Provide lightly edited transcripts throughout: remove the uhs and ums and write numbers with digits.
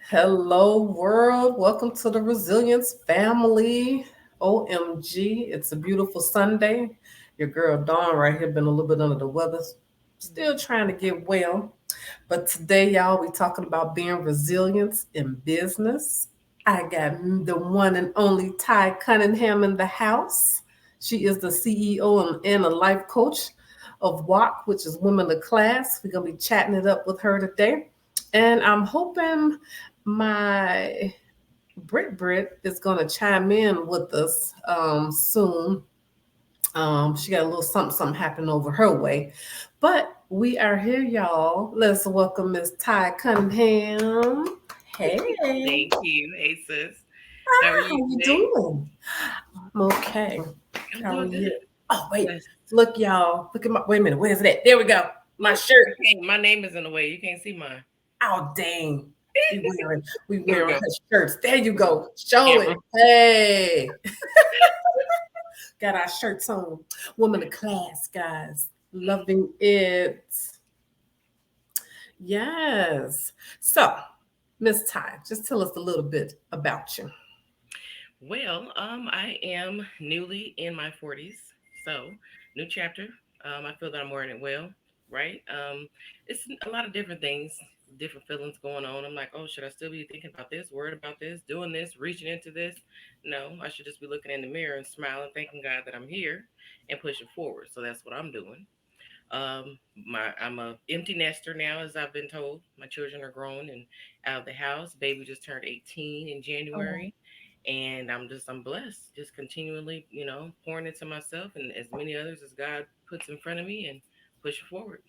Hello, world. Welcome to the Resilience family. OMG, it's a beautiful Sunday. Your girl Dawn right here been a little bit under the weather, still trying to get well. But today, y'all, we talking about being resilience in business. I got the one and only Ty Cunningham in the house. She is the CEO and a life coach of W.O.K, which is Women of Class. We're gonna be chatting it up with her today. And I'm hoping my Brit is going to chime in with us soon. She got a little something happening over her way. But we are here, y'all. Let's welcome Miss Ty Cunningham. Hey, Thank you. Hey, sis. How are how you you today? doing? I'm okay. I'm How are doing you? good. Oh, wait. Blessed. Look, y'all. Look at my, wait a minute. Where's that? There we go. My shirt. Okay, my name is in the way. You can't see mine. Oh, dang. We There we wearing go. her shirts. There you There we go. go. Show Camera. it. Hey. Got our shirts on. Woman of class, guys. Loving it. Yes. So, Miss Ty, just tell us a little bit about you. Well, I am newly in my 40s, so new chapter. I feel that I'm wearing it well, right? It's a lot of different things, different feelings going on. I'm like, oh, should I still be thinking about this, worried about this, doing this, reaching into this? No, I should just be looking in the mirror and smiling, thanking God that I'm here and pushing forward. So that's what I'm doing. I'm a empty nester now, as I've been told. My children are grown and out of the house. Baby just turned 18 in Oh, January, and I'm blessed, just continually, pouring into myself and as many others as God puts in front of me and pushing forward.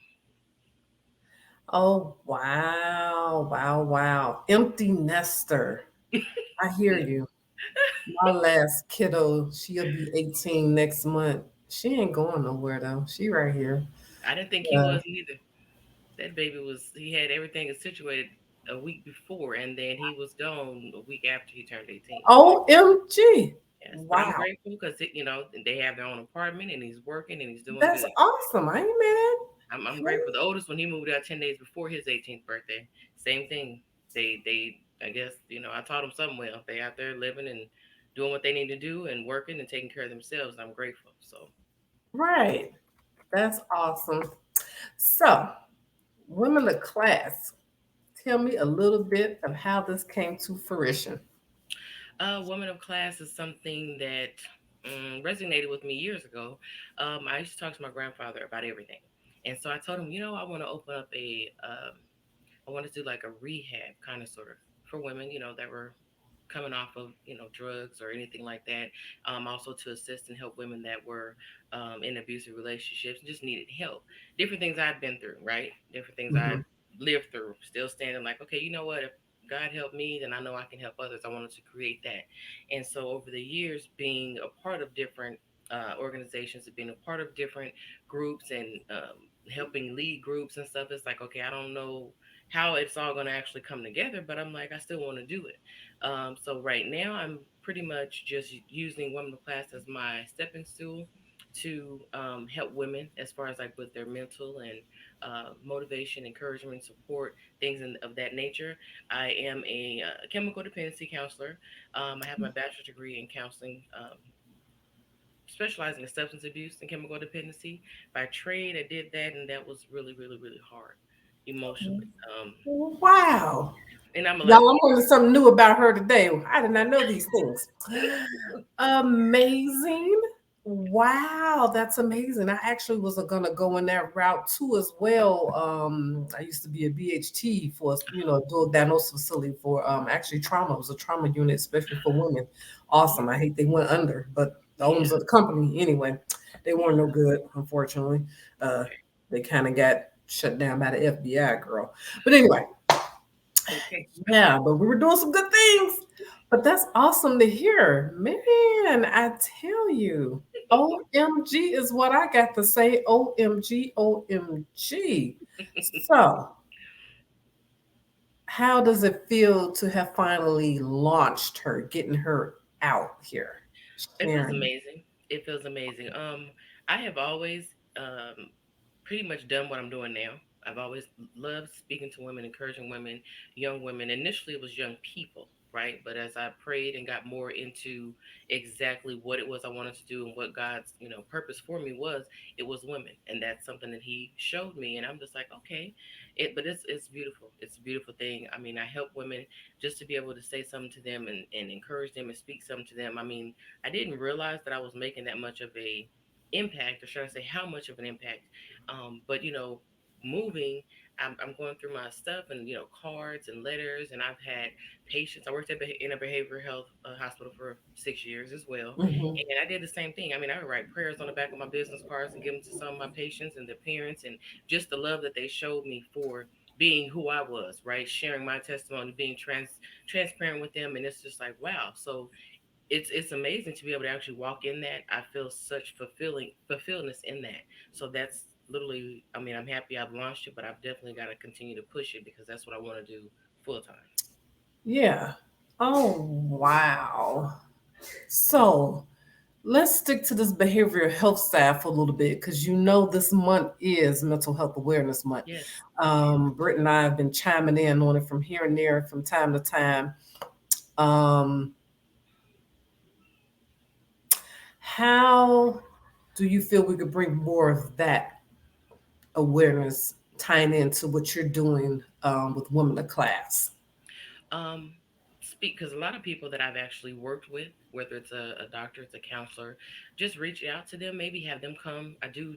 oh, wow. Wow, wow. Empty nester. I hear you. My last kiddo, she'll be 18 next month. She ain't going nowhere though. She right here. I didn't think he Uh, was either. That baby he had everything situated a week before, and then he was gone a week after he turned 18. OMG. Yes, but I'm Wow. grateful because they have their own apartment and he's working and he's doing That's good. awesome. I ain't mad. I'm grateful. The oldest one, he moved out 10 days before his 18th birthday. Same thing. They I guess I taught them something well. They out there living and doing what they need to do and working and taking care of themselves. I'm grateful. So Right. That's awesome. So, women of class, tell me a little bit of how this came to fruition. Woman of Class is something that resonated with me years ago. I used to talk to my grandfather about everything, and so I told him, I want to open up I want to do like a rehab kind of sort of for women, that were coming off of drugs or anything like that. Also to assist and help women that were in abusive relationships and just needed help. Different things I've been through, right? Different things Hmm. I've lived through. Still standing like, okay, you know what? If God helped me, then I know I can help others. I wanted to create that, and so over the years, being a part of different organizations and being a part of different groups and helping lead groups and stuff, it's like, okay, I don't know how it's all going to actually come together, but I'm like, I still want to do it. So right now, I'm pretty much just using Women of Class as my stepping stool to help women as far as like with their mental and motivation, encouragement, support, things of that nature. I am a chemical dependency counselor. I have my bachelor's degree in counseling, specializing in substance abuse and chemical dependency. By trade, I did that, and that was really, really, really hard emotionally. Wow. And I'm Y'all, 11 I'm years. learning something new about her today. I did not know these things. Amazing. Wow, that's amazing. I actually was gonna go in that route too as well. I used to be a BHT for, dual diagnosis facility for actually trauma. It was a trauma unit, especially for women. Awesome. I hate they went under, but the Yeah. owners of the company, anyway, they weren't no good, unfortunately. Uh, Okay. they kind of got shut down by the FBI girl. But anyway, Okay. yeah, but we were doing some good things. But that's awesome to hear. Man, I tell you, OMG is what I got to say. OMG, OMG. So, how does it feel to have finally launched her, getting her out here, It feels sharing? amazing. It feels amazing. I have always um, pretty much done what I'm doing now. I've always loved speaking to women, encouraging women, young women. Initially, it was young people, right? But as I prayed and got more into exactly what it was I wanted to do and what God's, purpose for me was, it was women, and that's something that He showed me, and I'm just like, okay, but it's beautiful. It's a beautiful thing. I mean, I help women just to be able to say something to them and encourage them and speak something to them. I mean, I didn't realize that I was making that much of a impact, or should I say, how much of an impact. But moving, I'm going through my stuff and cards and letters, and I've had patients. I worked in a behavioral health hospital for 6 years as well, Hmm. and I did the same thing. I mean, I would write prayers on the back of my business cards and give them to some of my patients and their parents, and just the love that they showed me for being who I was, right? Sharing my testimony, being transparent with them, and it's just like, wow. So it's amazing to be able to actually walk in that. I feel such fulfilledness in that. So that's literally, I mean, I'm happy I've launched it, but I've definitely got to continue to push it because that's what I want to do full time. Yeah. Oh, wow. So let's stick to this behavioral health side for a little bit because this month is Mental Health Awareness Month. Yes. Britt and I have been chiming in on it from here and there from time to time. Um, how do you feel we could bring more of that awareness tying into what you're doing with Women of Class? um Speak, because a lot of people that I've actually worked with, whether it's a doctor, it's a counselor, just reach out to them, maybe have them come. I do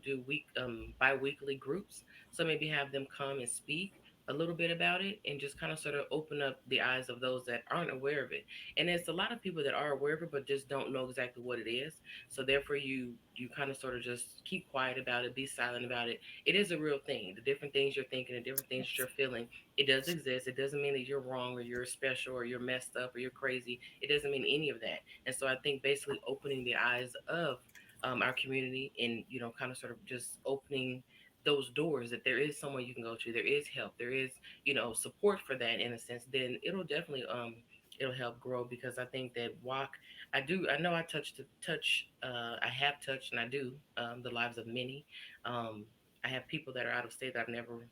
bi-weekly groups, so maybe have them come and speak a little bit about it and just kind of sort of open up the eyes of those that aren't aware of it. And there's a lot of people that are aware of it but just don't know exactly what it is, so therefore you kind of sort of just keep quiet about it, be silent about it. It is a real thing. The different things you're thinking, the different things that you're feeling, it does exist. It doesn't mean that you're wrong or you're special or you're messed up or you're crazy. It doesn't mean any of that. And so I think basically opening the eyes of our community, and kind of sort of just opening those doors, that there is someone you can go to, there is help, there is support for that in a sense, then it'll definitely it'll help grow. Because I think that walk, I know I I have touched, and I do, the lives of many. um I have people that are out of state that I've never,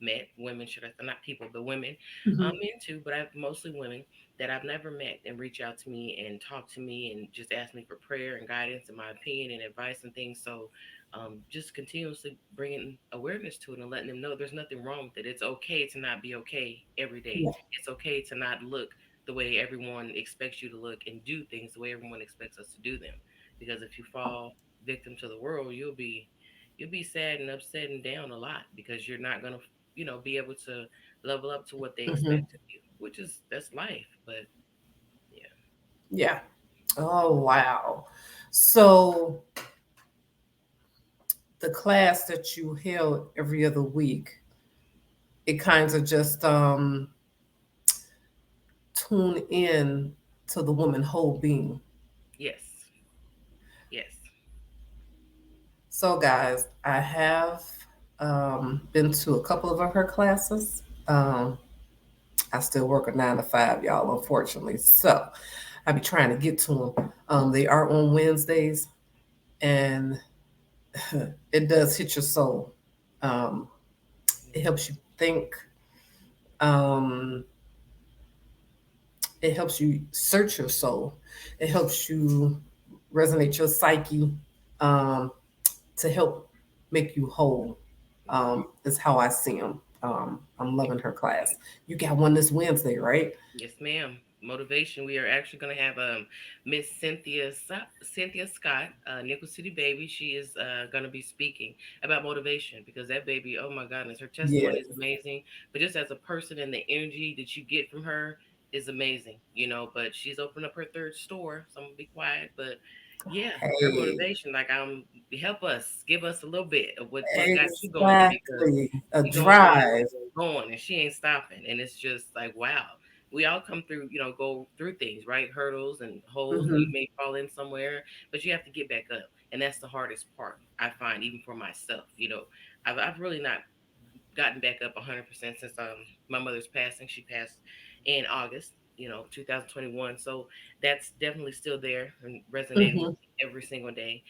met. Women, should I say, not people, but women, Mhm. men too, but I've mostly women that I've never met and reach out to me and talk to me and just ask me for prayer and guidance and my opinion and advice and things. So just continuously bringing awareness to it and letting them know there's nothing wrong with it. It's okay to not be okay every day. Yeah. It's okay to not look the way everyone expects you to look and do things the way everyone expects us to do them. Because if you fall victim to the world, you'll be sad and upset and down a lot, because you're not going to be able to level up to what they Hmm. expect of you, which is, that's life. But yeah. Yeah. Oh, wow. So the class that you held every other week, it kind of just tune in to the woman whole being. Yes. Yes. So, guys, I have been to a couple of her classes. I still work a 9 to 5, y'all, unfortunately. So, I be trying to get to them. They are on Wednesdays, and it does hit your soul. Um, it helps you think. Um, it helps you search your soul. It helps you resonate your psyche um, to help make you whole. Hmm. Is how I see them. I'm loving her class. You got one this Wednesday, right? Yes, ma'am. Motivation. We are actually going to have Miss Cynthia Scott, Nickel City baby. She is going to be speaking about motivation, because that baby, oh my goodness, her Yeah. testimony is amazing. But just as a person, and the energy that you get from her is amazing, But she's opened up her third store, so I'm gonna be quiet. But yeah, her Hey, motivation, like, help us, give us a little bit of what got you going, because exactly. A she drive. going, and she ain't stopping. And it's just like, wow. We all come through, go through things, right? Hurdles and holes, and you Hmm. may fall in somewhere, but you have to get back up. And that's the hardest part, I find, even for myself. I've really not gotten back up 100% since my mother's passing. She passed in August. 2021. So that's definitely still there and resonating with Hmm. me every single day.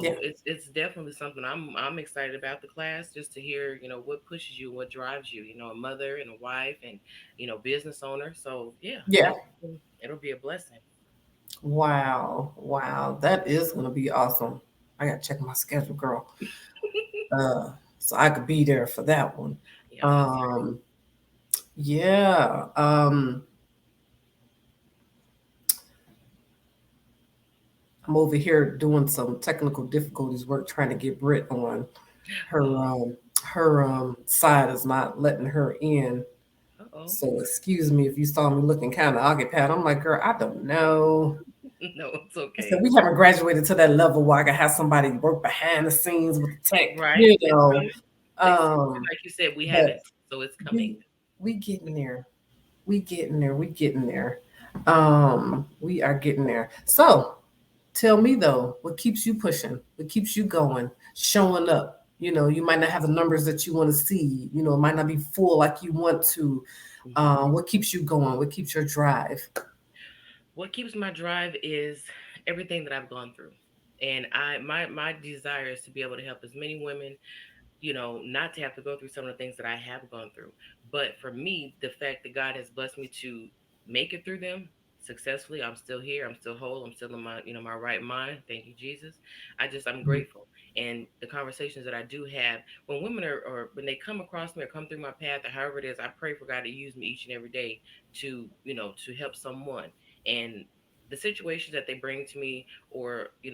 Yeah. So it's definitely something I'm excited about the class, just to hear, what pushes you, what drives you, a mother and a wife and, business owner. So yeah, Yeah. it'll be a blessing. Wow. Wow. That is gonna be awesome. I gotta check my schedule, girl. So I could be there for that one. Yeah, I'm excited. Um, yeah. I'm over here doing some technical difficulties work trying to get Britt on. Her Oh, her side is not letting her in. uh-oh. So excuse me if you saw me looking kind of occupied. I'm like, girl, I don't know. No, it's I said okay. we haven't graduated to that level where I can have somebody work behind the scenes with the tech, Right? you It's know. coming. Um, Like you said, we but haven't, so it's coming. we getting there. We getting there. We getting there. We are getting there. So tell me though, what keeps you pushing? What keeps you going? Showing up. You know, you might not have the numbers that you want to see. You know, it might not be full like you want to. Mhm. What keeps you going? What keeps your drive? What keeps my drive is everything that I've gone through. And my desire is to be able to help as many women, not to have to go through some of the things that I have gone through. But for me, the fact that God has blessed me to make it through them successfully, I'm still here, I'm still whole, I'm still in my right mind. Thank you, Jesus. I'm Mhm. grateful. And the conversations that I do have when women or when they come across me or come through my path or however it is, I pray for God to use me each and every day to help someone. And the situations that they bring to me, or I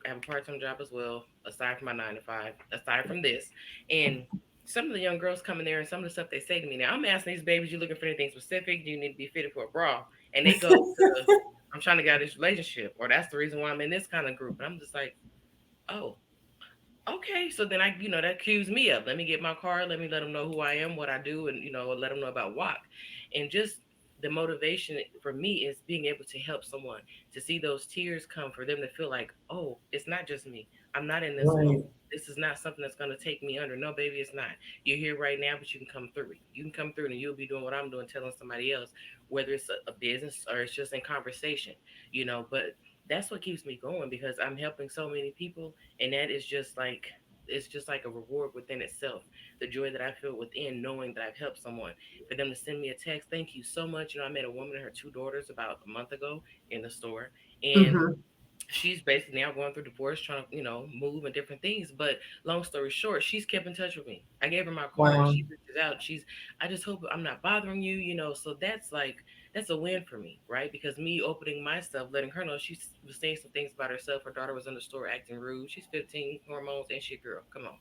have a part-time job as well aside from my 9 to 5, aside from this. And some of the young girls come in there and some of the stuff they say to me, now I'm asking these babies, you looking for anything specific, do you need to be fitted for a bra? And they go to the, I'm trying to get out of this relationship, or that's the reason why I'm in this kind of group. And I'm just like, oh, okay. So then that cues me up. Let me get my card. Let me let them know who I am, what I do, and let them know about WOK. And just the motivation for me is being able to help someone, to see those tears come, for them to feel like, oh, it's not just me. I'm not in this alone. Right. This is not something that's going to take me under. No, baby, it's not. You're here right now, but you can come through it. You can come through it and you'll be doing what I'm doing, telling somebody else, whether it's a business or it's just in conversation. But that's what keeps me going, because I'm helping so many people, and that is just like, it's just like a reward within itself. The joy that I feel within knowing that I've helped someone. For them to send me a text, thank you so much. I met a woman and her two daughters about a month ago in the store, and Mm-hmm. she's basically now going through divorce, trying to move and different things. But long story short, she's kept in touch with me. I gave her my card. Wow. She reaches out. I just hope I'm not bothering you. So that's like, that's a win for me, right? Because me opening myself, letting her know, she was saying some things about herself. Her daughter was in the store acting rude. She's 15, hormones, and she a girl. Come on.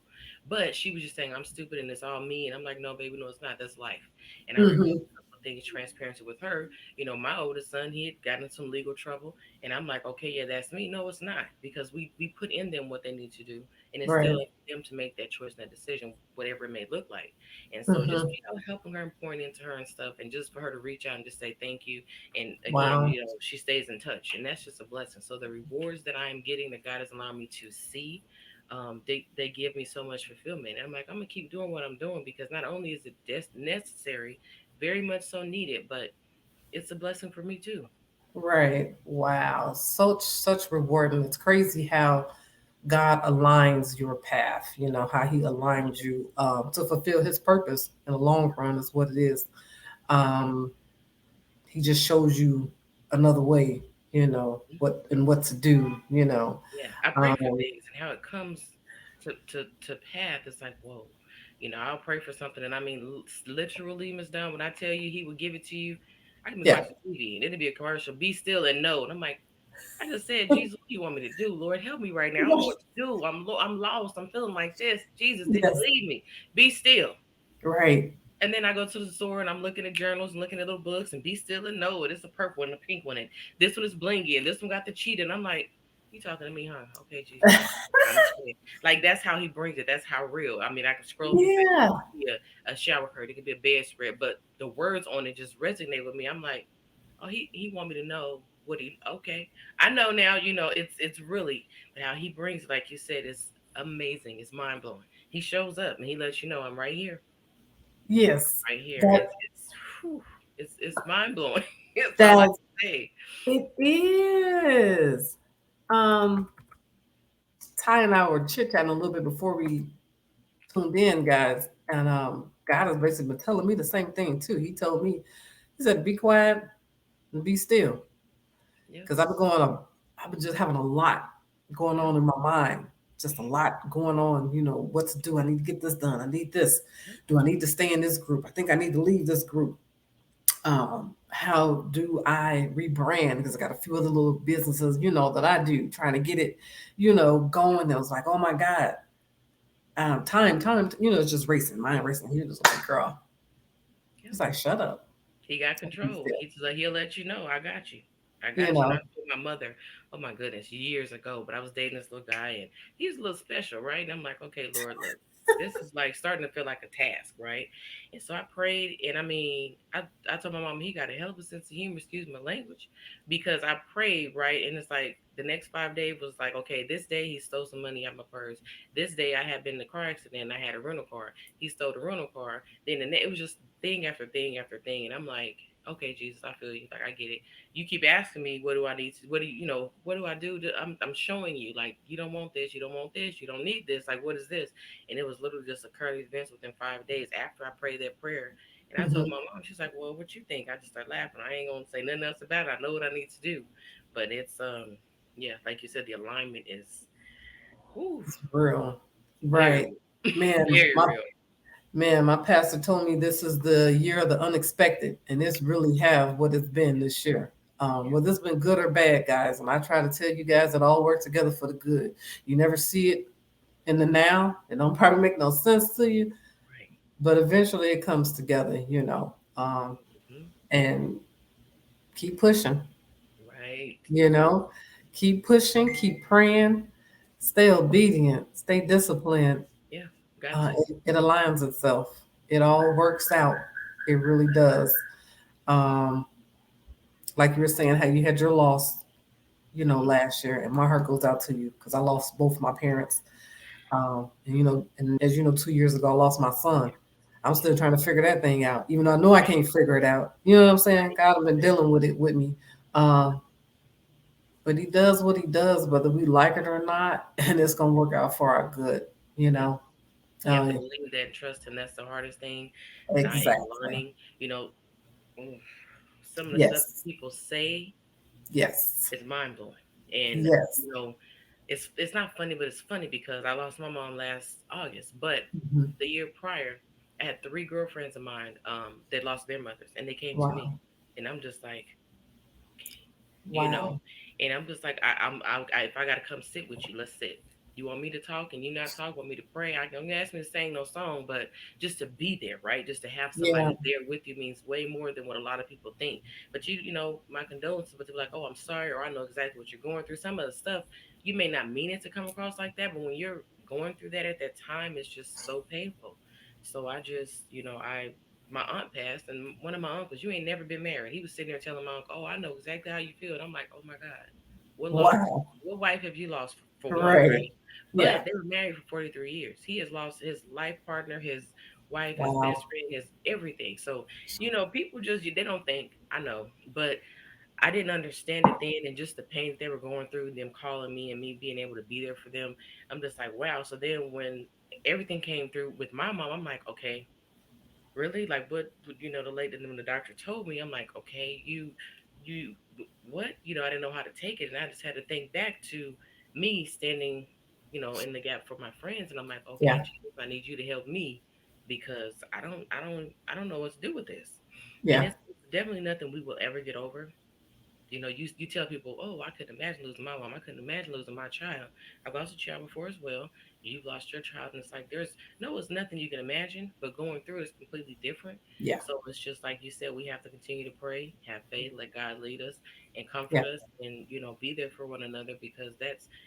But she was just saying I'm stupid and it's all me. And I'm like, no, baby, no, it's not. That's life. And I revealed Mm-hmm. a couple of things, transparency with her. My oldest son, he had gotten in some legal trouble, and I'm like, okay, yeah, that's me. No, it's not, because we put in them what they need to do, and it's still Right. up to them to make that choice and that decision, whatever it may look like. And so just Mm-hmm. helping her and pouring into her and stuff, and just for her to reach out and just say thank you, and again, Wow. she stays in touch, and that's just a blessing. So the rewards that I am getting, that God has allowed me to see, they give me so much fulfillment. And I'm like, I'm gonna keep doing what I'm doing, because not only is it necessary, very much so needed, but it's a blessing for me too. Right. Wow. Such rewarding. It's crazy how God aligns your path. You know how He aligns you to fulfill His purpose in the long run is what it is. Um, he just shows you another way. You know what to do. You know. Yeah, I pray for Um, things, and how it comes to path. It's like, whoa, I'll pray for something, and I mean, literally, Miss Dunn, when I tell you He will give it to you, I can be yeah. watching TV and it'll be a commercial. Be still and know, and I'm like, I just said, Jesus, what do you want me to do? Lord, help me right now. I don't know what to do. I'm lost. I'm feeling like this. Jesus, did you Yes. leave me? Be still. Right. And then I go to the store and I'm looking at journals and looking at little books, and be still and know it. It's a purple and a pink one, and this one is blingy, and this one got the cheetah. And I'm like, you talking to me, huh? Okay, Jesus. I understand. Like, that's how He brings it. That's how real. I mean, I can scroll through Facebook, Yeah. it could be a shower curtain, it could be a bedspread, but the words on it just resonate with me. I'm like, oh, he want me to know what he. Okay, I know now. It's really, but how He brings it, like you said, is amazing. It's mind blowing. He shows up and He lets you know, I'm right here, Yes. right here. That It's whew. It's mind blowing. That's all I That can say. it is. Um, Ty and I were chit chatting a little bit before we tuned in, guys, and God has basically been telling me the same thing too. He told me, he said, "Be quiet and be still," Yeah. because I've been just having a lot going Yeah. on in my mind, just a Hmm. lot going on. You know, what to do. I need to get this done. I need this. Yeah. Do I need to stay in this group? I think I need to leave this group. How do I rebrand? Because I got a few other little businesses, that I do, trying to get it, going. And I was like, oh my God, time, it's just racing, mind racing. He was like, girl, Yeah. he's like, shut up, He got be control. still, He's like, he'll let you know, I got you. I you got you. And I know, told my mother, oh my goodness, years ago, but I was dating this little guy and he's a little special, right? And I'm like, okay, Lord, look, this is like starting to feel like a task, right? And so I prayed, and I mean, I told my mom he got a hell of a sense of humor, excuse my language, because I prayed, right? And it's like the next 5 days was like, okay, this day he stole some money out of my purse. This day I had been in a car accident and I had a rental car. He stole the rental car. Then it was just thing after thing after thing. And I'm like, okay, Jesus, I feel you. Like, I get it. You keep asking me, what do I need to, what do what do I do? I'm showing you, like, you don't want this, you don't want this, you don't need this. Like, what is this? And it was literally just a current events within 5 days after I prayed that prayer. And I told hmm my mom, she's like, well, what you think? I just started laughing. I ain't gonna say nothing else about it. I know what I need to do. But yeah, like you said, the alignment is, whew, it's real, very right, real. man. Very real. My pastor told me this is the year of the unexpected, and this really have what it's been this year. Yeah. Whether it's been good or bad, guys, and I try to tell you guys it all works together for the good. You never see it in the now; it don't probably make no sense to you, Right. but eventually it comes together, Hmm. and keep pushing, Right. you know, keep pushing, keep praying, stay obedient, stay disciplined. Yeah. Got to. It aligns itself. It all works out. It really does. Um, like you were saying, how you had your loss, Hmm. last year, and my heart goes out to you because I lost both my parents. And as you know, 2 years ago, I lost my son. I'm Yeah. still trying to figure that thing out, even though I know I can't figure it out. You know what I'm saying? God has been dealing with it with me. Um, but He does what He does, whether we like it or not, and it's gonna work out for our good. You Yeah. know. You have Uh, to believe that and trust him. That's the hardest thing that I am exactly. learning. Oof, some of the stuff that Yes. people say Yes. is mind blowing. And Yes. you know, it's not funny, but it's funny because I lost my mom last August, but Mhm. the year prior, I had three girlfriends of mine that lost their mothers, and they came to me, Wow. and I'm just like, okay, you know, Wow. and I'm just like, if I gotta come sit with you, let's sit. You want me to talk and you not talk? Want me to pray? I don't ask me to sing no song, but just to be there, right? Just to have Yeah. somebody there with you means way more than what a lot of people think. But my condolences, but they're like, oh, I'm sorry, or I know exactly what you're going through. Some of the stuff you may not mean it to come across like that, but when you're going through that at that time, it's just so painful. So I just, my aunt passed, and one of my uncles, you ain't never been married. He was sitting there telling my uncle, "Oh, I know exactly how you feel." And I'm like, "Oh my God, what loss? Wow. What wife have you lost for one, Right. right?" Yeah. But they were married for 43 years. He has lost his life partner, his wife, his Wow. best friend, his everything. So people just they don't think. I know, but I didn't understand it then, and just the pain that they were going through, them calling me and me being able to be there for them. I'm just like, wow. So then when everything came through with my mom, I'm like, okay, really? Like the lady when the doctor told me, I'm like, okay, you what? I didn't know how to take it, and I just had to think back to me standing, in the gap for my friends, and I'm like, okay, Yeah. Jesus, I need you to help me because I don't know what to do with this, and Yeah. it's definitely nothing we will ever get over. You tell people, oh, I couldn't imagine losing my mom. I couldn't imagine losing my child. I've lost a child before as well. You've lost your child, and it's like it's nothing you can imagine, but going through it is completely different. Yeah. So it's just like you said, we have to continue to pray, have faith, let God lead us, and comfort Yeah. us, and be there for one another because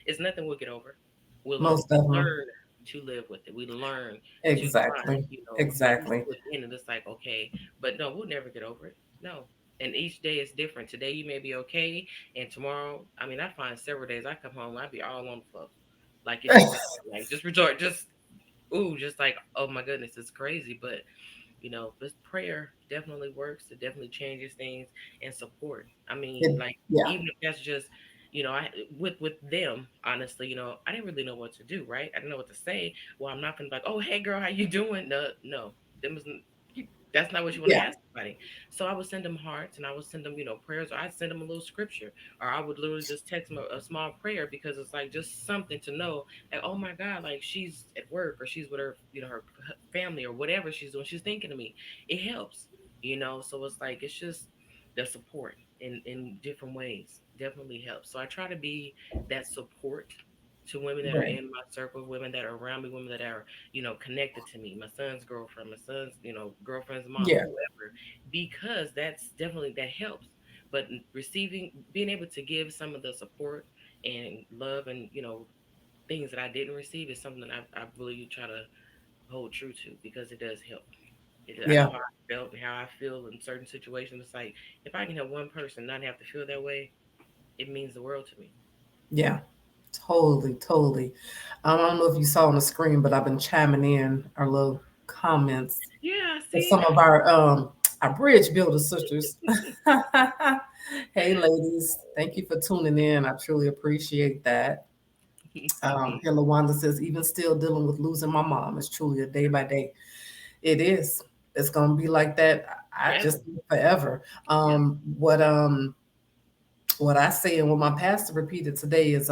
it's nothing we'll get over. Most We definitely. learn to live with it. We learn to try, Exactly. peace Exactly. within, and it's like okay, but no, we'll never get over it. No, and each day is different. Today you may be okay, and tomorrow, I mean, I find several days I come home, I be all on the floor, like it's just like just resort, just ooh, just like oh my goodness, it's crazy. But But prayer definitely works. It definitely changes things, and support. I mean, It, like, yeah, even if that's just, I with them, honestly, I didn't really know what to do, right? I didn't know what to say. Well, I'm not gonna be like, oh, hey, girl, how you doing? No, no, them was, that's not what you want to yeah, ask somebody. So I would send them hearts, and I would send them, prayers, or I'd send them a little scripture, or I would literally just text them a small prayer, because it's like just something to know, like, oh my God, like she's at work, or she's with her, her family, or whatever she's doing, she's thinking of me. It helps. So it's like, it's just the support in different ways definitely helps. So I try to be that support to women that are right, in my circle, women that are around me, women that are, connected to me, my son's girlfriend, my son's, girlfriend's mom, yeah, whoever, because that's definitely, that helps. But receiving, being able to give some of the support and love, and things that I didn't receive, is something that I really try to hold true to, because it does help. I yeah, know how I felt and how I feel in certain situations. It's like, if I can help one person not have to feel that way, it means the world to me. yeah. Totally, totally. I don't know if you saw on the screen, but I've been chiming in our little comments Yeah, I for see. some of our bridge builder sisters. Hey, ladies, thank you for tuning in. I truly appreciate that. Here, Lawanda says, even still dealing with losing my mom, it's truly a day by day. It is. It's gonna be like that. I Forever. just forever. Yep. What I say and what my pastor repeated today is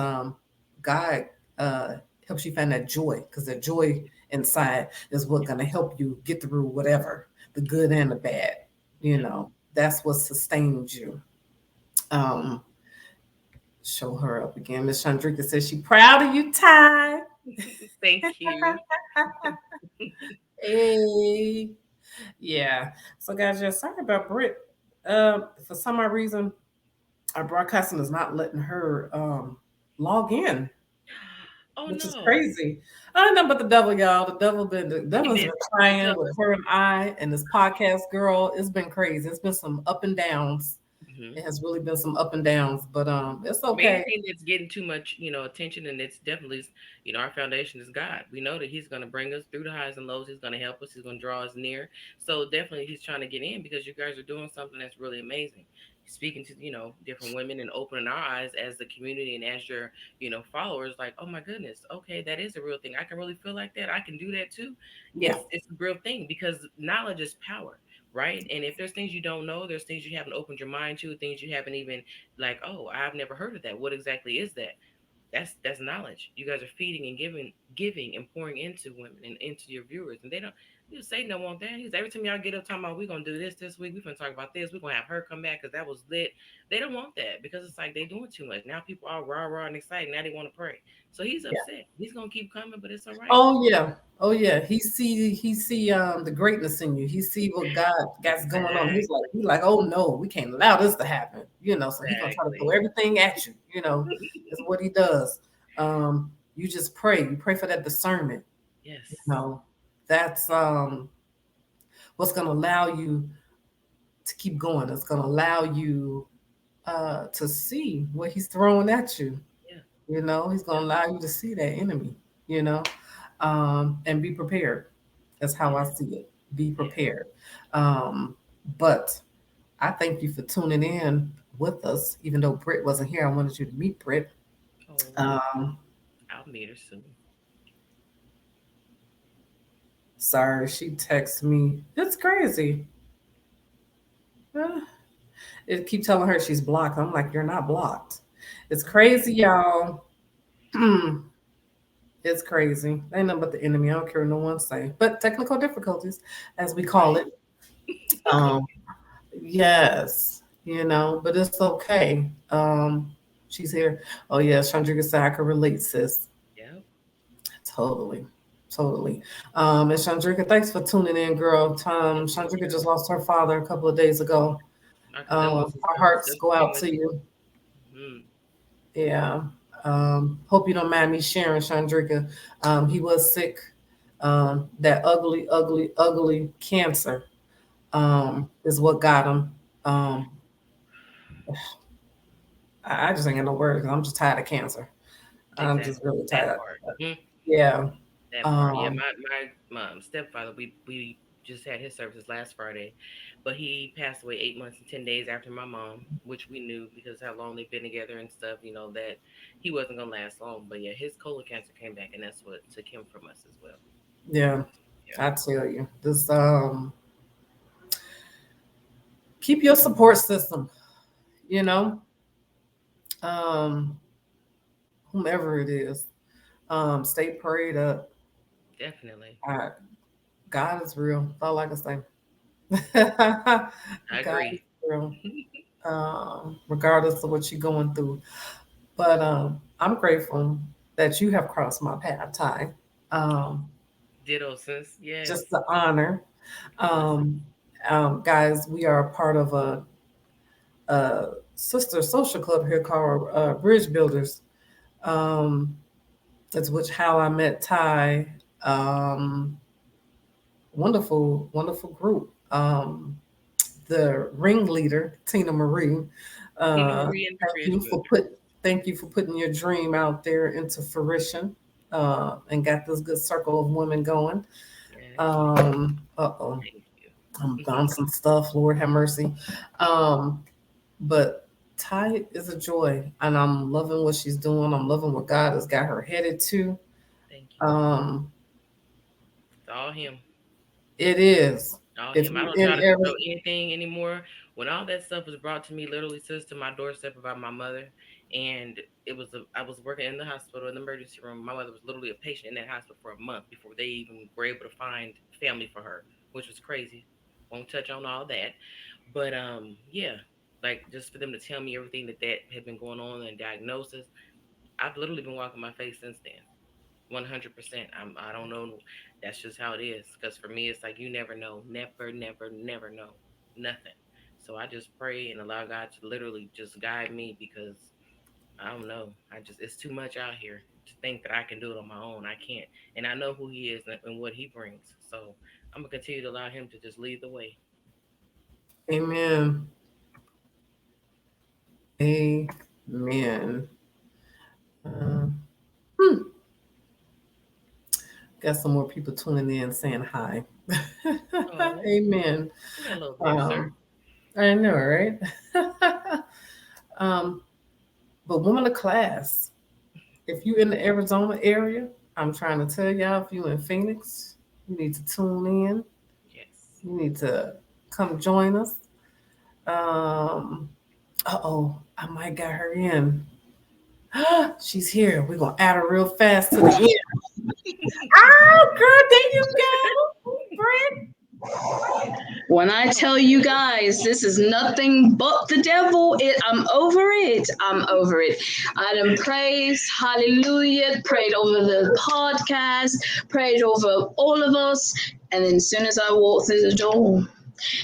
God uh helps you find that joy, because that joy inside is what gonna help you get through whatever, the good and the bad. Yep. That's what sustains you. Um, show her up again. Miss Chandrika says she proud of you, Ty. Thank you. Hey. Yeah. So guys, yeah, sorry about Britt. For some odd reason, our broadcasting is not letting her log in, Oh which is no. crazy. I know, but the devil, y'all. The He devil's been been trying so. with her and I and this podcast girl. It's been crazy. It's been some up and downs. Mhm. It has really been some up and downs, but it's I mean, okay. anything that's getting too much, attention, and it's definitely, our foundation is God. We know that He's going to bring us through the highs and lows. He's going to help us. He's going to draw us near. So definitely, He's trying to get in, because you guys are doing something that's really amazing. Speaking to, different women, and opening our eyes as the community, and as your, followers. Like, oh my goodness, okay, that is a real thing. I can really feel like that. I can do that too. Yeah, It's a real thing, because knowledge is power, right? And if there's things you don't know, there's things you haven't opened your mind to, things you haven't even, like, oh, I've never heard of that. What exactly is that? That's knowledge. You guys are feeding and giving and pouring into women and into your viewers, and they don't. You say no want that. He's every time y'all get up talking about, we're gonna do this week. We're gonna talk about this. We're gonna have her come back because that was lit. They don't want that, because it's like they doing too much now. People are rah rah and excited. Now they want to pray. So he's yeah. upset. He's gonna keep coming, but it's all right. Oh yeah. Oh yeah. He see the greatness in you. He see what God's going on. Exactly. Oh no, we can't allow this to happen. So he gonna try to throw Exactly. everything at you. Is what he does. You just pray. You pray for that discernment. You Yes. know, that's what's gonna allow you to keep going. It's gonna allow you to see what he's throwing at you. Yeah. He's Yeah. gonna allow you to see that enemy, you know, and be prepared. That's how I Yeah. see it. Be Yeah. prepared. Um, but I thank you for tuning in with us. Even though Britt wasn't here, I wanted you to meet Britt. Oh, Um, I'll meet her soon. sorry, she texted me. It's crazy. Uh, It keep telling her she's blocked. I'm like, you're not blocked. It's crazy, y'all. It's crazy. Ain't nothing but the enemy. I don't care what no one say. But technical difficulties, as we call Right. it. Um, yes, but it's okay. She's here. Oh yeah, Chandrika said I can relate, sis. Yep. Totally. Totally. And Chandrika, thanks for tuning in, girl. Yes, Chandrika ma'am. just lost her father a couple of days ago. Our condolences, Our girl. hearts Still go praying out with to you. you. Mm. Yeah. Hope you don't mind me sharing, Chandrika. He was sick. That ugly, ugly, ugly cancer is what got him. Um, I just ain't got no words 'cause I'm just tired of cancer. I'm just Exactly. really That tired. part. Mm. Yeah. That part. Yeah. Um, My stepfather. We just had his services last Friday, but he passed away 8 months and 10 days after my mom, which we knew because how long they've been together and stuff. You know that he wasn't gonna last long, but yeah, his colon cancer came back, and that's what took him from us as well. Yeah, Yeah, I tell you, this keep your support system. You know, um, whomever it is, stay prayed up. definitely. Uh, God is real. That's all I can say. I God is agree. real, regardless of what you're going through. But I'm grateful that you have crossed my path, Ty. Um, Ditto, sis. Yes, just the honor. blessing. Um, guys, we are part of a sister social club here called Bridge Builders. Um, that's which how I met Ty. Um, wonderful, wonderful group. The ringleader, Tina Marie. Tina Uh, Marie and the thank Bridge you for Builders. putting your dream out there into fruition, and got this good circle of women going. Yes, Uh-oh, thank I'm you. bouncing stuff. Lord have mercy. Um, but Ty is a joy, and I'm loving what she's doing. I'm loving what God has got her headed to. Thank you. Um, It's all him. it is. All If him. I you don't try in to every control anything anymore. When all that stuff was brought to me, literally, sis, to my doorstep about my mother, and I was working in the hospital in the emergency room. My mother was literally a patient in that hospital for a month before they even were able to find family for her, which was crazy. Won't touch on all that, but yeah, like just for them to tell me everything that had been going on and diagnosis, I've literally been walking my face since then. 100%. I don't know. That's just how it is. Because for me, it's like you never know. Never, never, never know. Nothing. So I just pray and allow God to literally just guide me because I don't know. It's too much out here to think that I can do it on my own. I can't. And I know who He is and what He brings. So I'm going to continue to allow Him to just lead the way. amen, amen. Uh, hmm, got some more people tuning in saying hi. Oh, Amen. hello there, sir. Um, I know, right? um, but woman of class, if you in the Arizona area, I'm trying to tell y'all, if you in Phoenix, you need to tune in. Yes. You need to come join us. Um, uh-oh, I might got her in. She's here. We're gonna add her real fast to the end. Oh, girl, there you go. Brent. When I tell you guys this is nothing but the devil, I'm over it. I'm over it. I done praised, hallelujah, prayed over the podcast, prayed over all of us. And then as soon as I walk through the door,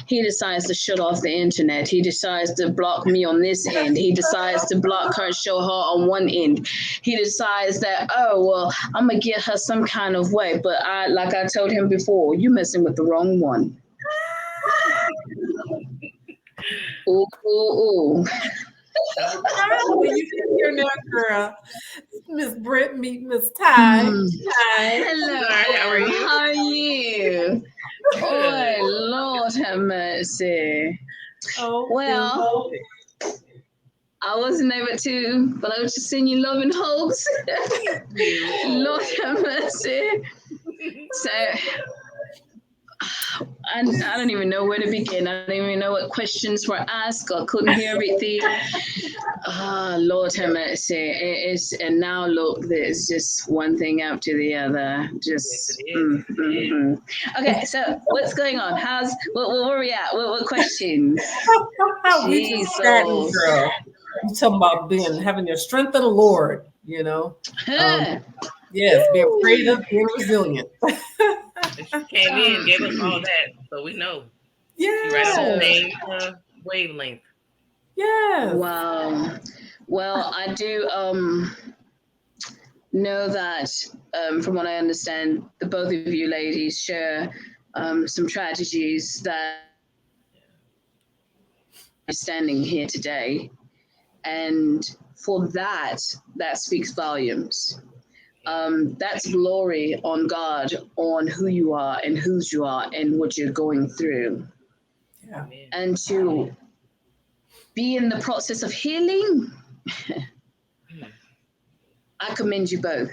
he decides to shut off the internet. He decides to block me on this end. He decides to block her, show her on one end. He decides that, oh, well, I'm going to get her some kind of way. But like I told him before, you messing with the wrong one. Ooh, ooh, ooh. All Ah, well, you can hear now, girl. Miss Brent meet Miss Ty. Hmm. Hi. Hello, right. How are you? How are you? Good. Oh, Lord have mercy. Oh, Well, I wasn't able to, but I was just sending you love and hugs. Thank you. Lord Oh. have mercy. So I don't even know where to begin. I don't even know what questions were asked. I couldn't hear everything. Ah, Lord have mercy. It is, and now look, there's just one thing after the other. Yes, it Just, is. Okay, so what's going on? Where are we at? What questions? we just chatting, Jesus. girl. You talking about being having your strength in the Lord, you know. Um, Huh. yes, being prayed up, being resilient. And she came in, gave us all that, so we know she right on the Yes, So, same wavelength. yes. wow. Well, I do know that from what I understand, the both of you ladies share some tragedies that are standing here today. And for that, that speaks volumes. That's glory on God, on who you are and whose you are and what you're going through. Yeah. Amen. And to be in the process of healing, Mm. I commend you both.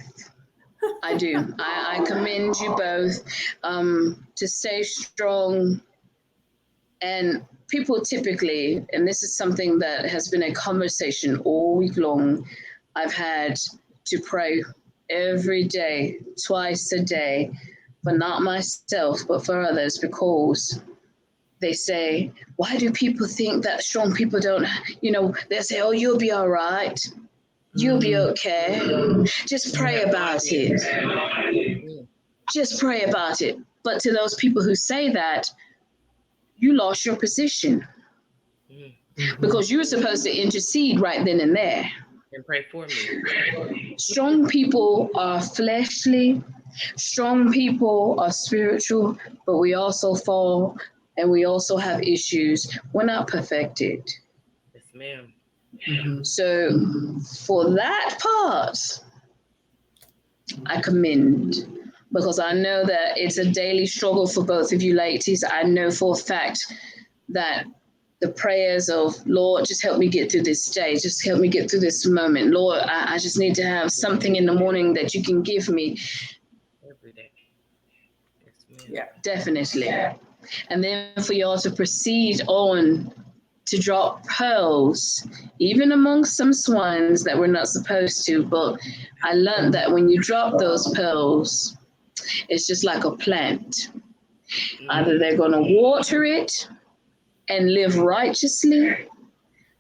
I do. I commend you both to stay strong. And people typically, and this is something that has been a conversation all week long, I've had to pray every day, twice a day, but not myself, but for others, because they say, why do people think that strong people don't, they say, oh, you'll be all right. You'll be Mm, okay. Just You pray have no about idea. it. Mm. Just pray about it. But to those people who say that, you lost your position Mm. mhm. because you were supposed to intercede right then and there. And pray for me. Strong people are fleshly, strong people are spiritual, but we also fall and we also have issues. We're not perfected. Yes, ma'am. Mhm. So, for that part, I commend because I know that it's a daily struggle for both of you ladies. I know for a fact that the prayers of Lord, just help me get through this day, just help me get through this moment. Lord, I just need to have something in the morning that you can give me. Every day. Yes, ma'am. Yeah. Definitely. And then for y'all to proceed on to drop pearls, even amongst some swines that we're not supposed to. But I learned that when you drop those pearls, it's just like a plant. Either Mm-hmm. they're going to water it and live righteously,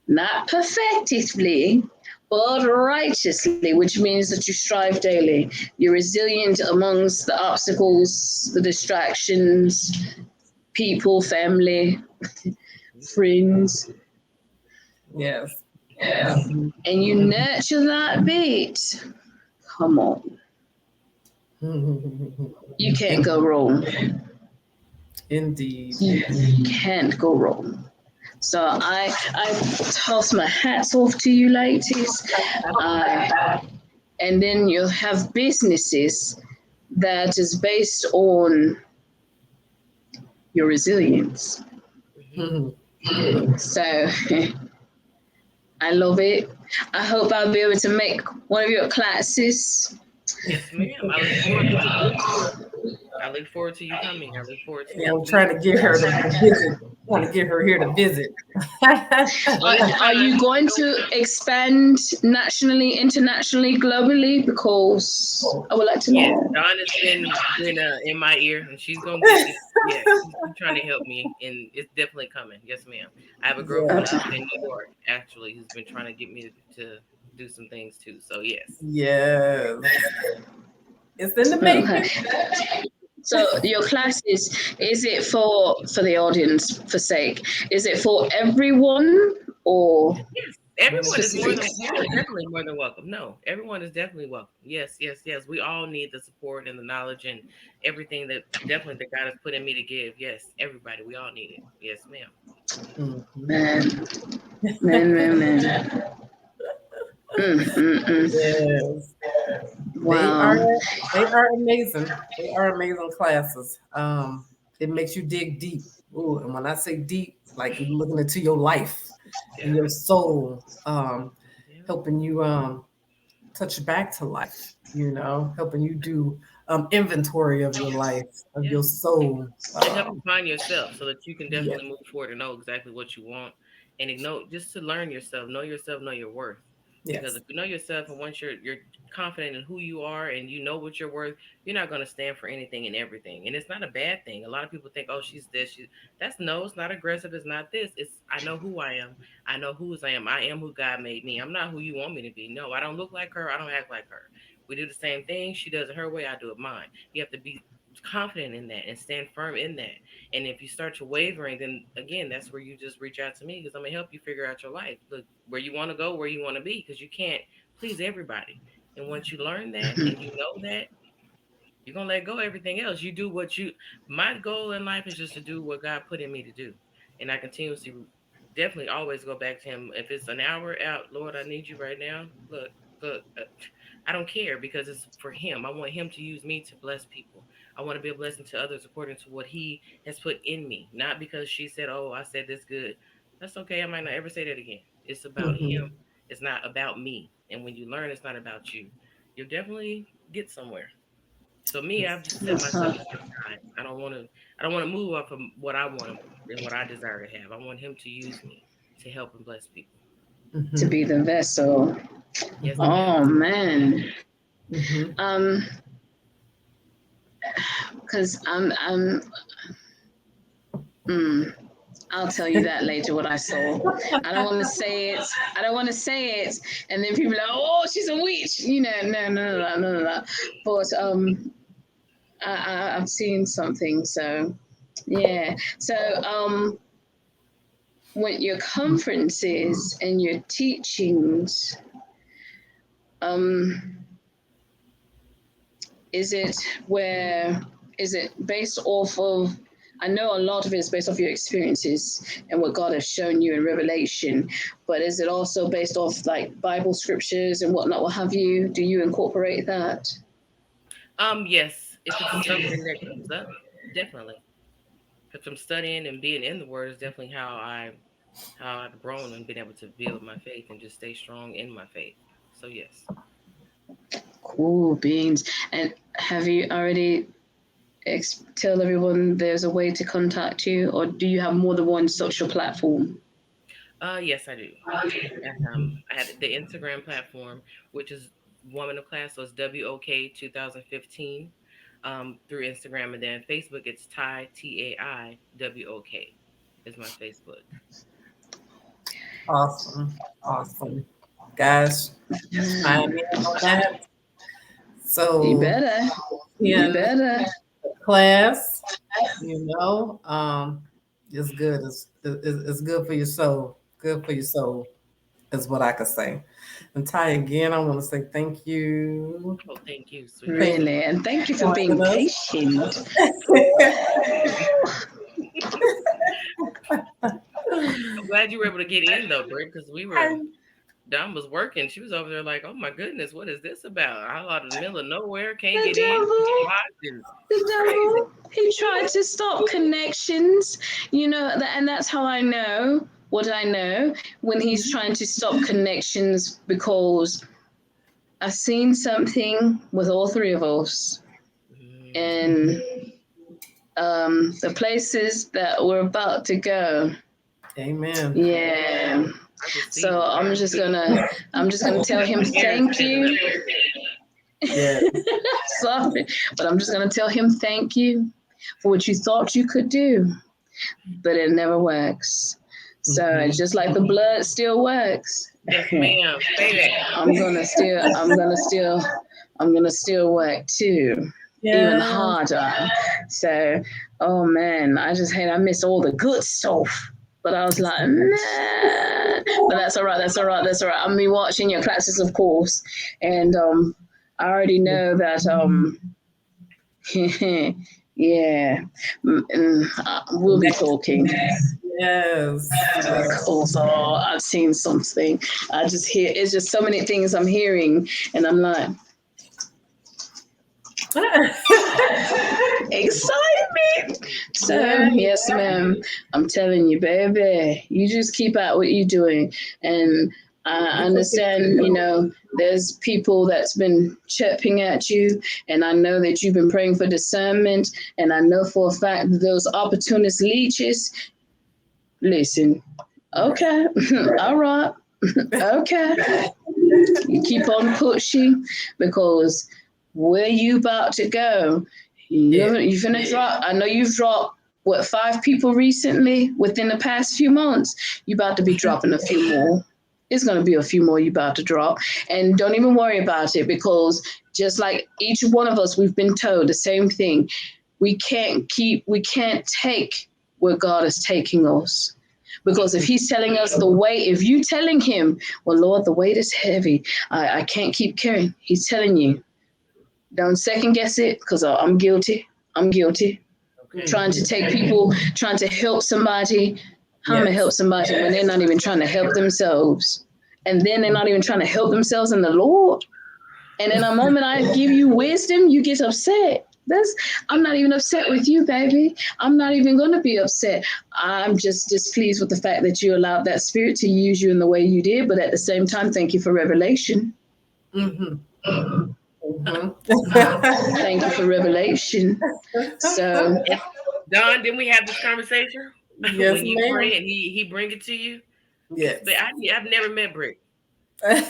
not perfectively, but righteously, which means that you strive daily. You're resilient amongst the obstacles, the distractions, people, family, friends, Yes. Mhm. and you nurture that bit. Come on, you can't go wrong. Indeed. You can't go wrong. So I toss my hats off to you ladies. Uh, and then you have businesses that is based on your resilience. Mm-hmm. Mhm. So I love it. I hope I'll be able to make one of your classes. Yes, ma'am. I look forward to it. I look forward to you coming. I look forward to Yeah, I'm meeting trying you. to get her to visit. Trying to get her here to visit. When it's Are you time, going to expand nationally, internationally, globally? Because I would like to yes, know. Dawn has been in my ear, and she's gonna get me. Yeah, she's trying to help me, and it's definitely coming. Yes, ma'am. I have a girlfriend Yeah. who's in New York, actually, who's been trying to get me to do some things too. So yes, Yes. It's in the Okay. making. So your classes, is it for the audience for sake? Is it for everyone or yes, everyone is more specific? than definitely more than welcome. No, everyone is definitely welcome. Yes, yes, yes. We all need the support and the knowledge and everything that definitely that God has put in me to give. Yes, everybody, we all need it. Yes, ma'am. Mhm. Man, man. Mm. Yes. They are Wow. they are amazing. They are amazing classes. It makes you dig deep. Ooh, and when I say deep, like you're looking into your life and Yeah, your soul, yeah, helping you touch back to life, helping you do inventory of your life, of yeah. your soul. And help you find yourself so that you can Yeah, definitely move forward and know exactly what you want and ignore just to learn yourself, know your worth. Because yes, if you know yourself and once you're confident in who you are and you know what you're worth, you're not going to stand for anything and everything. And it's not a bad thing. A lot of people think, oh, she's this. That's no, it's not aggressive. It's not this. It's I know who I am. I know whose I am. I am who God made me. I'm not who you want me to be. No, I don't look like her. I don't act like her. We do the same thing. She does it her way. I do it mine. You have to be confident in that and stand firm in that. And if you start to wavering, then again, that's where you just reach out to me because I'm gonna help you figure out your life. Look where you want to go, where you want to be, because you can't please everybody. And once you learn that and you know that, you're gonna let go of everything else. You do what you my goal in life is just to do what God put in me to do. And I continuously definitely always go back to him. If it's an hour out, Lord, I need you right now. Look, I don't care because it's for him. I want him to use me to bless people. I want to be a blessing to others according to what he has put in me, not because she said, "Oh, I said this good." That's okay. I might not ever say that again. It's about him. Mhm. It's not about me. And when you learn it's not about you, you'll definitely get somewhere. So me, I've just set That's myself hard aside. I don't want to move off of what I want and what I desire to have. I want him to use me to help and bless people. to Mhm. be the vessel. Yes, Mhm. ma'am. Oh man. Mhm. Um, because mm, I'll tell you that later what I saw. I don't want to say it. I don't want to say it, and then people are like, "Oh, she's a witch." You know, no, no, no, no, no, no. But I've seen something. So yeah. So when your conferences and your teachings, um, is it where is it based off of? I know a lot of it is based off your experiences and what God has shown you in Revelation, but is it also based off like Bible scriptures and whatnot? What have you? Do you incorporate that? Yes, if it's something that comes up, definitely. Because from studying and being in the Word is definitely how I've grown and been able to build my faith and just stay strong in my faith. So yes. Cool beans. And have you already tell everyone there's a way to contact you, or do you have more than one social platform? Yes, I do. I had the Instagram platform, which is Woman of Class, so it's W.O.K 2015 through Instagram, and then Facebook, it's TaiWOK is my Facebook. Awesome. Awesome. Guys, Mm, chime in on that. you So, better. You in better. class, you know, it's good. It's good for your soul. Good for your soul is what I could say. And Ty, again, I want to say thank you. Oh, thank you, sweetheart. Thank you Really. And thank you for for being joining us. patient. I'm glad you were able to get in though, Britt, because we were Dom was working. She was over there like, "Oh my goodness, what is this about?" I out of the middle of nowhere, can't The get in, devil. blocked, and The crazy. devil. He tried to stop connections, and that's how I know what I know when he's trying to stop connections because I've seen something with all three of us, Mm, and the places that we're about to go. Amen. Yeah. I receive So it. I'm just gonna tell him My ears thank pinning you. up. Yeah. Sorry, but I'm just gonna tell him thank you for what you thought you could do, but it never works. So Mhm. just like the blood still works, Yes, ma'am. Say that. I'm gonna still, I'm gonna still, I'm gonna still work too, even Yes. harder. So, oh man, I missed all the good stuff. But I was like, nah. But that's all right. That's all right. That's all right. I'm be watching your classes, of course, and I already know that yeah, we'll be talking. Yes. Yes. Cool. So I've seen something. I just hear it's just so many things I'm hearing, and I'm like excitement. So Yeah. yes, ma'am. I'm telling you, baby, you just keep at what you're doing, and I You can fix understand. There's people that's been chirping at you, and I know that you've been praying for discernment, and I know for a fact that those opportunist leeches. Listen, it. okay, all right, okay. You keep on pushing because where you about to go, Yeah. you're gonna drop. I know you've dropped what 5 people recently within the past few months. You about to be dropping a few more. It's gonna be a few more you about to drop, and don't even worry about it because just like each one of us, we've been told the same thing. We can't take where God is taking us. Because if he's telling us the weight, if you telling him, well, Lord, the weight is heavy. I can't keep carrying. He's telling you, don't second guess it because I'm guilty. I'm guilty. Okay. Trying to take people, trying to help somebody. How am I help Yes. somebody when they're not even trying to help themselves? And then they're not even trying to help themselves in the Lord. And in a moment I give you wisdom, you get upset. I'm not even upset with you, baby. I'm not even going to be upset. I'm just displeased with the fact that you allowed that spirit to use you in the way you did. But at the same time, thank you for revelation. Mm-hmm. Mm-hmm. Thank you for revelation. So, And Don, didn't we have this conversation Yes, when you ma'am. pray and he bring it to you? Because Yes. I've never met Brick, and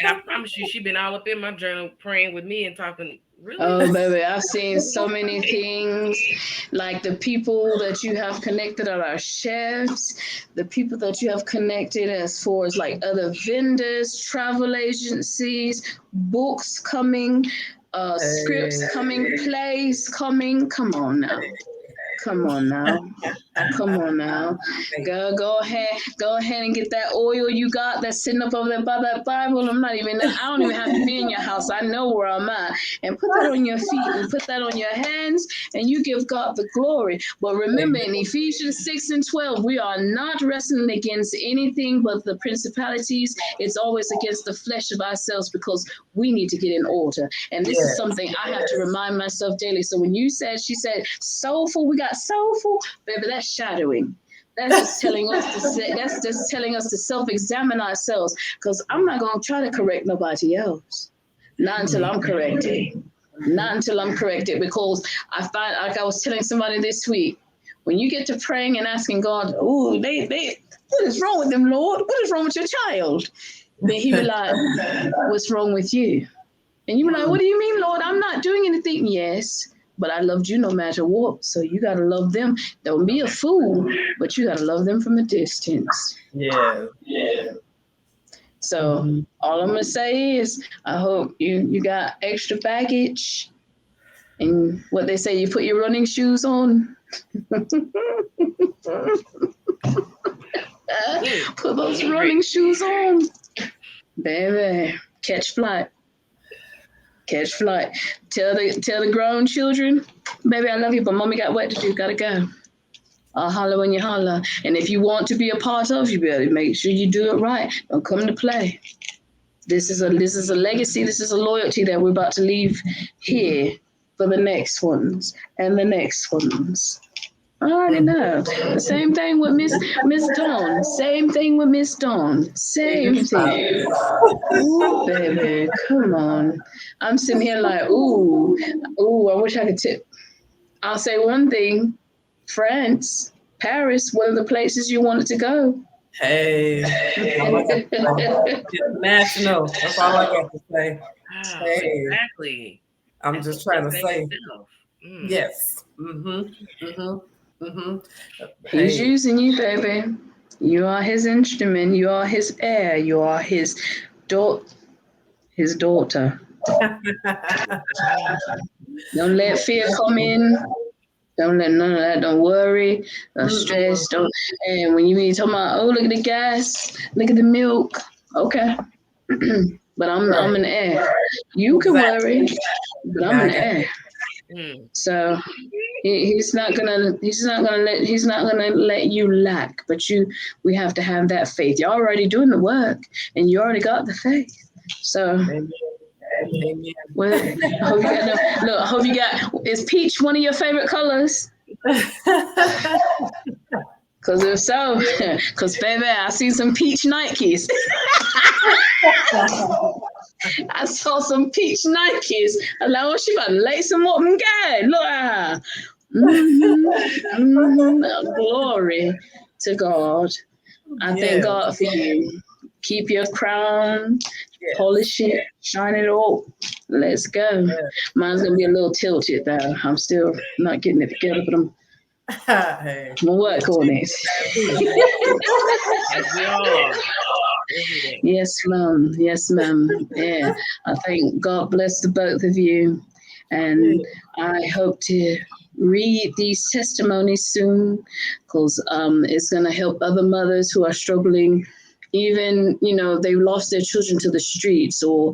I promise you, she been all up in my journal praying with me and talking. Really? oh, baby, I've seen so many things. Like the people that you have connected are our chefs, the people that you have connected as far as like other vendors, travel agencies, books coming, scripts Hey. coming, plays coming. Come on now. Come on now. Come on now. Go ahead and get that oil you got that's sitting up over there by that Bible. I don't even have to be in your house. I know where I'm at. And put that on your feet and put that on your hands and you give God the glory. But remember in Ephesians 6 and 12, we are not wrestling against anything but the principalities. It's always against the flesh of ourselves because we need to get in order. And this is Yes. something I have to remind myself daily. So when she said, soulful, we got soulful, baby, that's shadowing. That's just telling us to say, that's just telling us to self-examine ourselves. Because I'm not gonna try to correct nobody else. Not until I'm corrected. Not until I'm corrected. Because I find like I was telling somebody this week, when you get to praying and asking God, oh, they what is wrong with them, Lord? What is wrong with your child? Then he be like, what's wrong with you? And you be like, what do you mean, Lord? I'm not doing anything. Yes, but I loved you no matter what. So you got to love them. Don't be a fool, but you got to love them from a distance. Yes. So Mm-hmm. all I'm going to say is I hope you got extra baggage. And what they say, you put your running shoes on. Put those running shoes on. Baby, catch flight. Catch flight. Tell the grown children, baby, I love you, but mommy got work to do. Gotta go. I'll holler when you holler. And if you want to be a part of, you better make sure you do it right. Don't come to play. This is a legacy. This is a loyalty that we're about to leave here for the next ones and the next ones. I already know. The same thing with Miss Dawn. Same thing with Miss Dawn. Same thing. Ooh, baby, come on. I'm sitting here like, I wish I could tip. I'll say one thing, France, Paris, one of the places you wanted to go. Hey. That's all I got to say. International. That's all I got to say. Wow, Hey. exactly. I'm As the just trying place to name say. itself. Mm. Yes. Mm-hmm. Mm-hmm. Mm-hmm. He's Hey. using you, baby. You are his instrument. You are his heir. You are da- his daughter. Don't let fear come in. Don't let none of that. Don't worry. Don't stress. Mm-mm. Don't. And when you be talking about, oh, look at the gas, look at the milk. Okay, but I'm Right. an heir. You can Exactly. worry, but I'm I an got heir. Mm. So he's not gonna let you lack. But we have to have that faith. You're already doing the work, and you already got the faith. So Amen. Amen. well, I hope you got no. Look, I hope you got. Is peach one of your favorite colors? Cause if so, cause baby, I see some peach Nikes. I saw some peach Nikes. I'm like, oh, she about to lace them up and go. Look at her. Glory to God. I thank Yes. God for you. Keep your crown, Yes. polish it, shine it up. Let's go. Yes. Mine's gonna be a little tilted though. I'm still not getting it together, but Hey. I'm gonna Yeah, work on it. As we all are. Every day. Yes, ma'am. Yes, ma'am. Yeah. I think God bless the both of you. Yeah. And I hope to read these testimonies soon because it's going to help other mothers who are struggling. Even, they lost their children to the streets or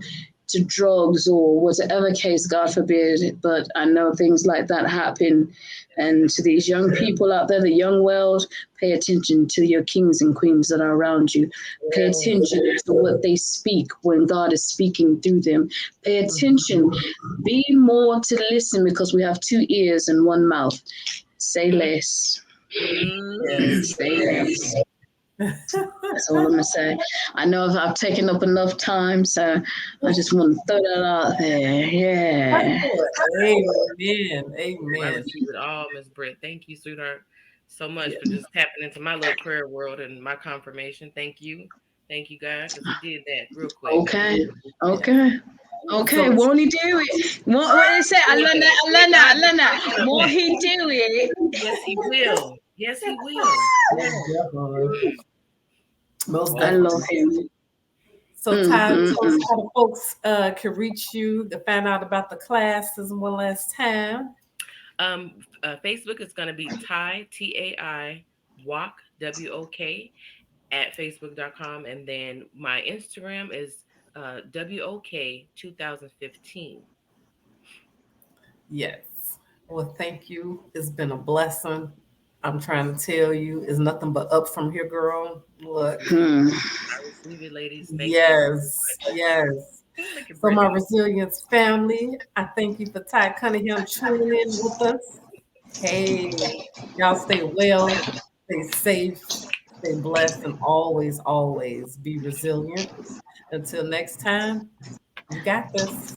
to drugs or whatever case, God forbid. But I know things like that happen. And to these young people out there, the young world, pay attention to your kings and queens that are around you. Pay attention to what they speak when God is speaking through them. Pay attention. Be more to listen because we have two ears and one mouth. Say less. Mm-hmm. Say less. That's all I'm gonna say. I know I've taken up enough time, so I just want to throw that out there. Yeah. Amen. I Amen. receive it all, Miss Britt. Thank you, sweetheart, so much Yeah. for just tapping into my little prayer world and my confirmation. Thank you. Thank you, God, because He did that real quick. Okay. Yeah. Okay. Okay. So Won't he do it? What they say? I learned that. I Let learned that. I God be learned that. faithful on Won't that. he do it? Yes, He will. Yes, He will. most definitely. Most I love definitely. him. So Mm, Ty, mm, tell us mm. how the folks can reach you to find out about the classes one last time. Facebook is going to be Tai Walk WOK at Facebook.com, and then my Instagram is WOK 2015. Yes. Well, thank you. It's been a blessing. I'm trying to tell you, it's nothing but up from here, girl. Look. Hmm. I receive it, ladies. Thank you so Yes. Yes. much. Look at So, my Brittany. resilience family, I thank you for Ty Cunningham tuning in with us. Hey, y'all stay well, stay safe, stay blessed, and always, always be resilient. Until next time, you got this.